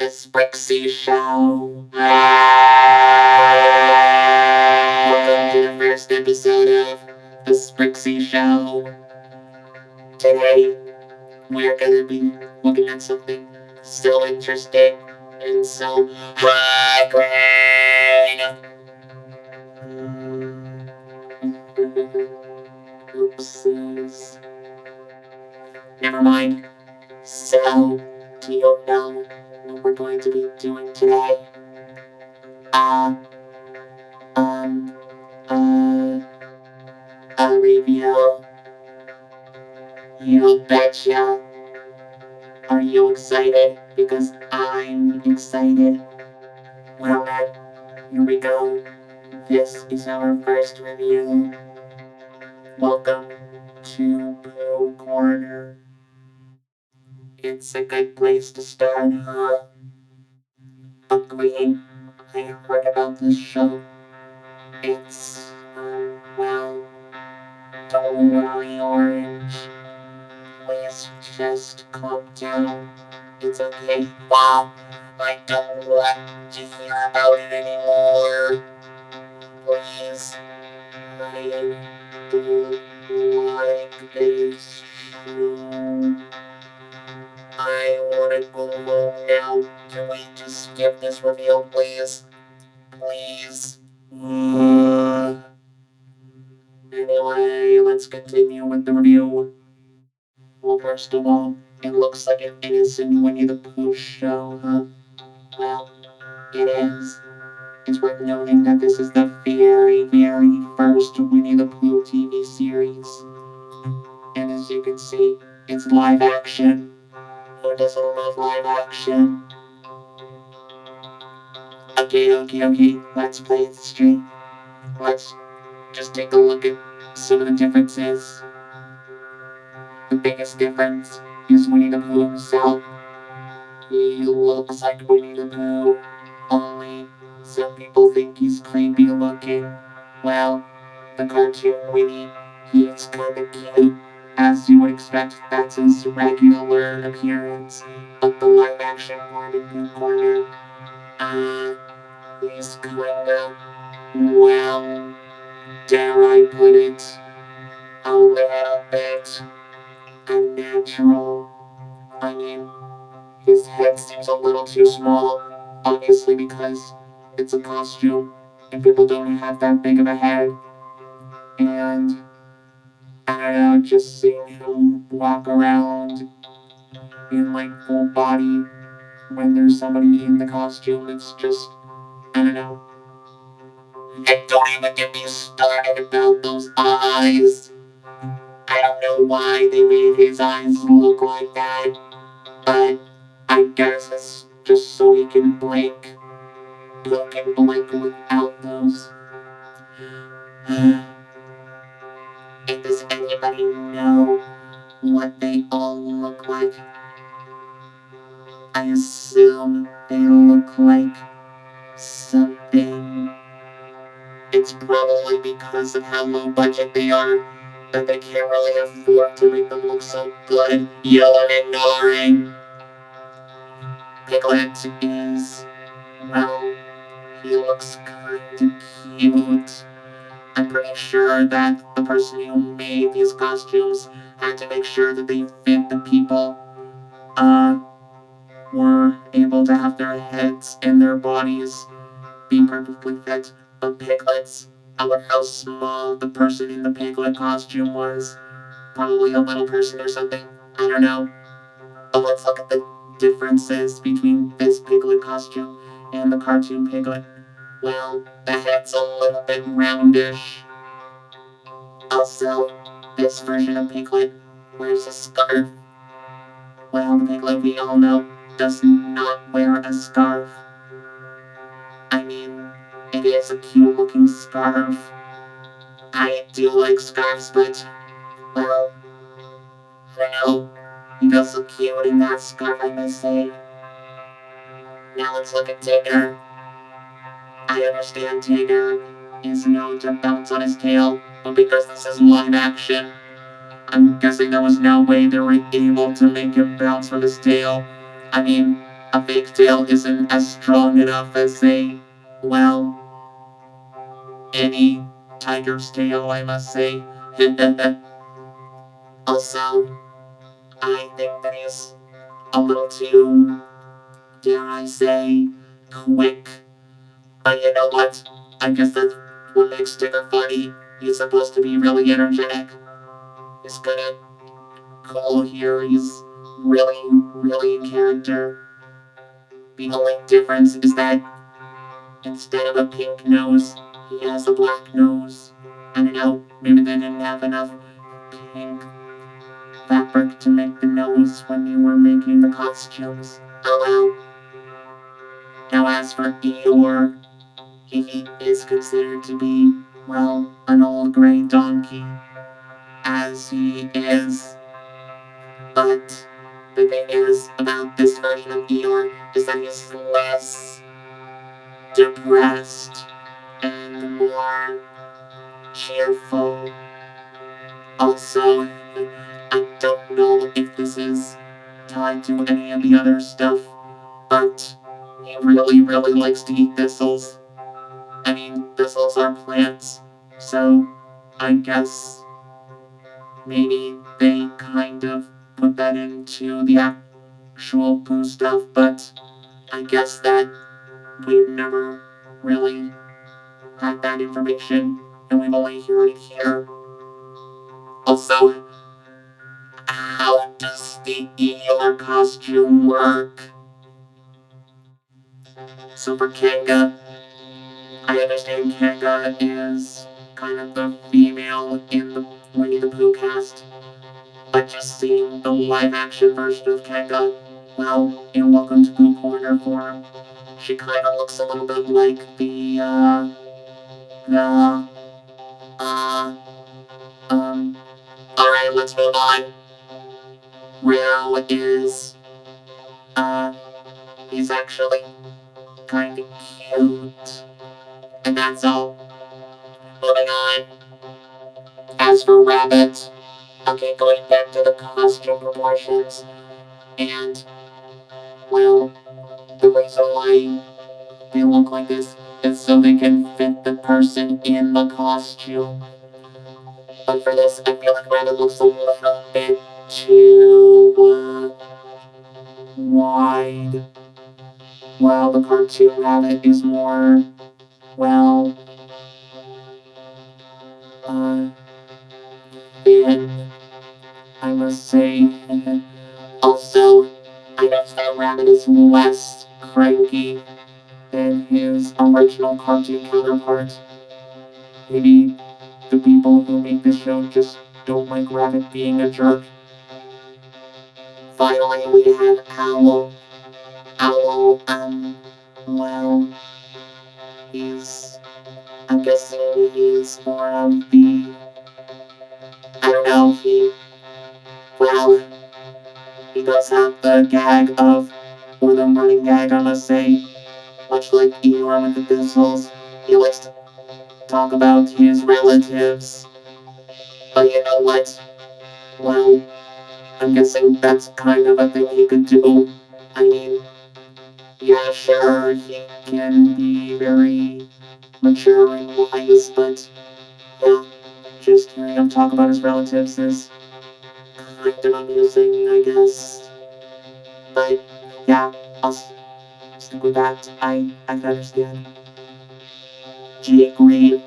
The Sprixie Show. Welcome to the first episode of The Sprixie Show. Today, we're gonna be looking at something so interesting and so high grade. Oopsies. Never mind. So, do you know what we're going to be doing today? Uh, um, uh, a review. You betcha. Are you excited? Because I'm excited. Well then, here we go. This is our first review. Welcome to Pooh Corner. It's a good place to start, huh? Agreed. I heard about this show. It's, well, totally orange. Please just calm down. It's okay. Wow, I don't want to hear about it anymore. Please, I don't like this show. I wanna go home now. Can we just skip this review, please? Please. Anyway, let's continue with the review. Well, first of all, it looks like an innocent Winnie the Pooh show, huh? Well, it is. It's worth noting that this is the very first Winnie the Pooh TV series. And as you can see, it's live action. Who doesn't love live action? Okay, let's play it straight. Let's just take a look at some of the differences. The biggest difference is Winnie the Pooh himself. He looks like Winnie the Pooh, only some people think he's creepy looking. Well, the cartoon Winnie, he's kinda cute. As you would expect, that's his regular appearance. But the live action one in Pooh Corner, he's kinda, well, dare I put it, a little bit unnatural. I mean, his head seems a little too small, obviously because it's a costume and people don't have that big of a head. And I don't know, just seeing him walk around in like full body when there's somebody in the costume, it's just, I don't know. And don't even get me started about those eyes. I don't know why they made his eyes look like that, but I guess it's just so he can blink. Who can blink without those? And does anybody know what they all look like? I assume they look like something. It's probably because of how low budget they are that they can't really afford to make them look so good. Yellow and ignoring. Piglet is, well, he looks kinda cute. I'm pretty sure that the person who made these costumes had to make sure that they fit the people, were able to have their heads and their bodies be perfectly fit. But piglets, I wonder how small the person in the piglet costume was. Probably a little person or something. I don't know. But let's look at the differences between this piglet costume and the cartoon piglet. Well, the head's a little bit roundish. Also, this version of Piglet wears a scarf. Well, the Piglet we all know does not wear a scarf. I mean, it is a cute looking scarf. I do like scarves, but, well, I don't know. He does look cute in that scarf, I must say. Now let's look at Tigger. I understand Tigger is known to bounce on his tail, but because this is live action, I'm guessing there was no way they were able to make him bounce from his tail. I mean, A fake tail isn't as strong enough as well, any tiger's tail, I must say. Also, I think that he's a little too, dare I say, quick. But you know what? I guess that's what makes Tigger funny. He's supposed to be really energetic. He's good at cool here. He's really, really in character. The only difference is that instead of a pink nose, he has a black nose. I don't know, maybe they didn't have enough pink fabric to make the nose when they were making the costumes. Oh well. Now as for Eeyore, he is considered to be, well, an old gray donkey, as he is. But the thing is about this version of Eeyore is that he's less depressed and more cheerful. Also, I don't know if this is tied to any of the other stuff, but he really, really likes to eat thistles. I mean, thistles are plants, so I guess maybe they kind of put that into the actual Pooh stuff, but I guess that we've never really had that information, and we've only heard it here. Also, how does the Eeyore costume work? So for Kanga, I understand Kanga is kind of the female in the Winnie the Pooh cast. But just seeing the live action version of Kanga, well, in Welcome to Pooh Corner form, she kind of looks a little bit like the, uh, alright, let's move on. Rio is, he's actually kind of cute. And that's all. Moving on. As for Rabbit, okay, going back to the costume proportions, and, well, the reason why they look like this is so they can fit the person in the costume. But for this, I feel like Rabbit looks a little bit too, wide. Well, the cartoon Rabbit is more, well, thin, I must say. Also, I noticed that Rabbit is less cranky than his original cartoon counterpart. Maybe the people who make this show just don't like Rabbit being a jerk. Finally, we have Owl. Owl, well, I'm guessing he's more of the, I don't know, well, he does have the gag of, or the running gag, I must say, much like Eeyore with the thistles. He likes to talk about his relatives. But you know what? Well, I'm guessing that's kind of a thing he could do. I mean, yeah, sure, he can be very mature and wise, but yeah, just hearing him talk about his relatives is kind of amusing, I guess. But yeah, I'll stick with that. I can understand. Jake Reed,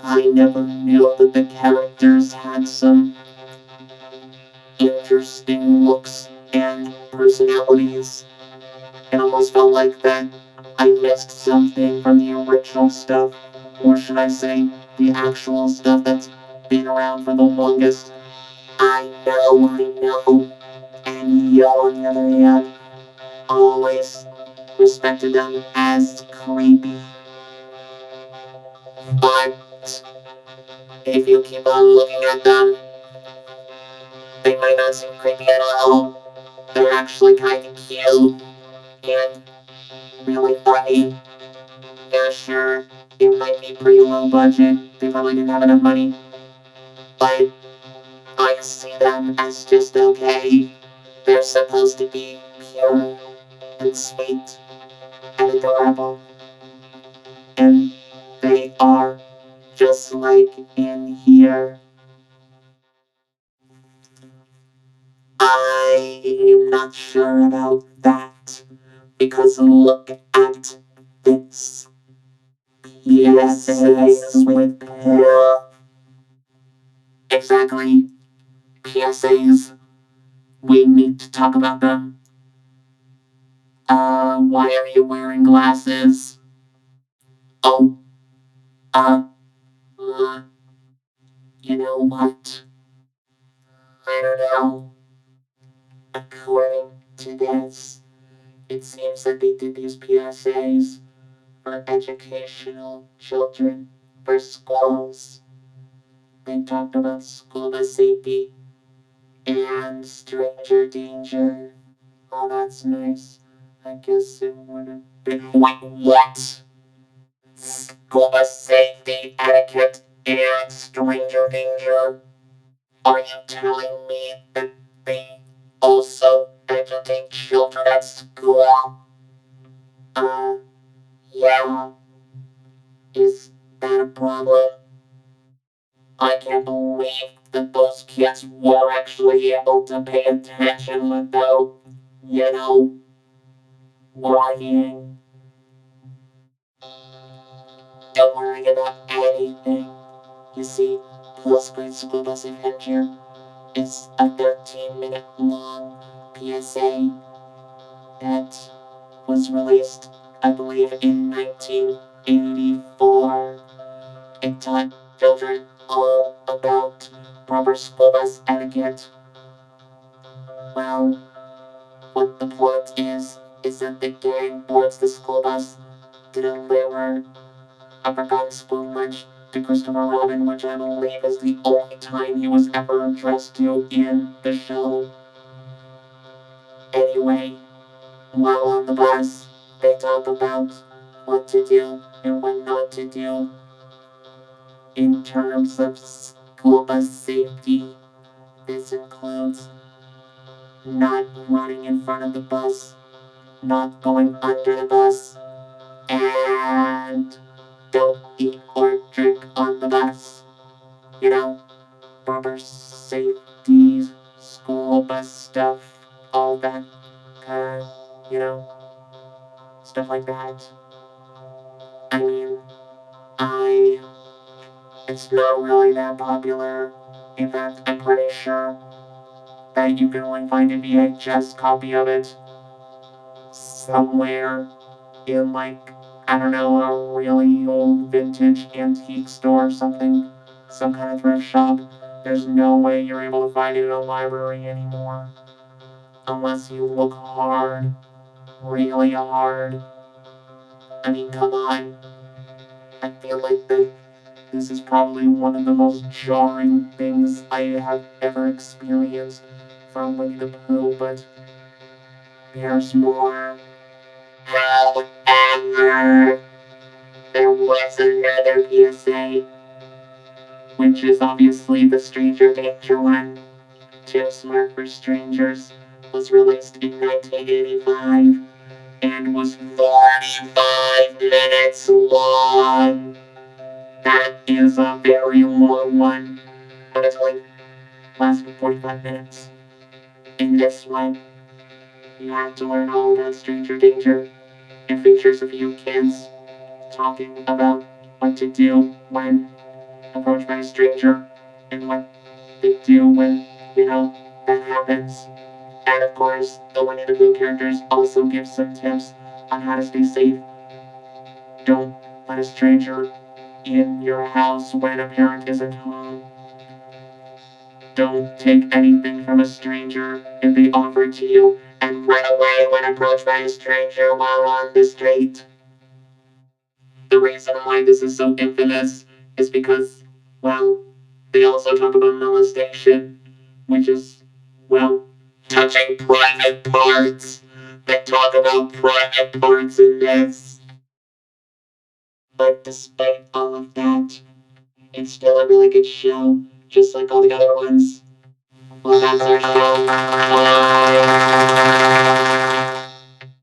I never knew that the characters had some interesting looks and personalities. It almost felt like that I missed something from the original stuff, or should I say, the actual stuff that's been around for the longest. I know. And Yo, on the other hand, always respected them as creepy. But if you keep on looking at them, they might not seem creepy at all. They're actually kind of cute and really funny. Yeah, sure, it might be pretty low budget. They probably didn't have enough money. But I see them as just okay. They're supposed to be pure and sweet and adorable. And they are just like in here. I'm not sure about that, because look at this. PSAs with Pooh. Exactly. PSAs. We need to talk about them. Why are you wearing glasses? Oh, uh, uh, you know what? I don't know. According to this, it seems that they did these PSAs for educational children for schools. They talked about school bus safety and stranger danger. Oh, that's nice. I guess it would have been. Wait, what? School bus safety, etiquette, and stranger danger? Are you telling me that they also educate children at school? Uh, yeah. Is that a problem? I can't believe that those kids were actually able to pay attention without, you know, worrying. Don't worry about anything. You see, Pooh's Great School Bus Adventure is a 13-minute long PSA that was released, I believe, in 1984. It taught children all about proper school bus etiquette. Well, what the plot is that the gang boards the school bus to deliver a forgotten school lunch to Christopher Robin, which I believe is the only time he was ever addressed to in the show. Anyway, while on the bus, they talk about what to do and what not to do in terms of school bus safety. This includes not running in front of the bus, not going under the bus, and don't eat or drink on the bus. You know, proper safety, school bus stuff, all that kind of, you know, stuff like that. I mean, I, it's not really that popular. In fact, I'm pretty sure that you can only find a VHS copy of it somewhere in, like, I don't know, a really old vintage antique store or something, some kind of thrift shop. There's no way you're able to find it in a library anymore. Unless you look hard, really hard. I mean, come on. I feel like this is probably one of the most jarring things I have ever experienced from Winnie the Pooh, but there's more. However, there was another PSA, which is obviously the Stranger Danger one. Too Smart for Strangers was released in 1985 and was 45 minutes long. That is a very long one, but it's only lasts for 45 minutes. In this one, you have to learn all about Stranger Danger. It features a few kids talking about what to do when approached by a stranger and what they do when, you know, that happens. And of course, the Winnie the Pooh characters also give some tips on how to stay safe. Don't let a stranger in your house when a parent isn't home. Don't take anything from a stranger if they offer it to you, and run away when approached by a stranger while on the street. The reason why this is so infamous is because, well, they also talk about molestation, which is, well, touching private parts. They talk about private parts in this. But despite all of that, it's still a really good show, just like all the other ones. Well, that's our show. Bye.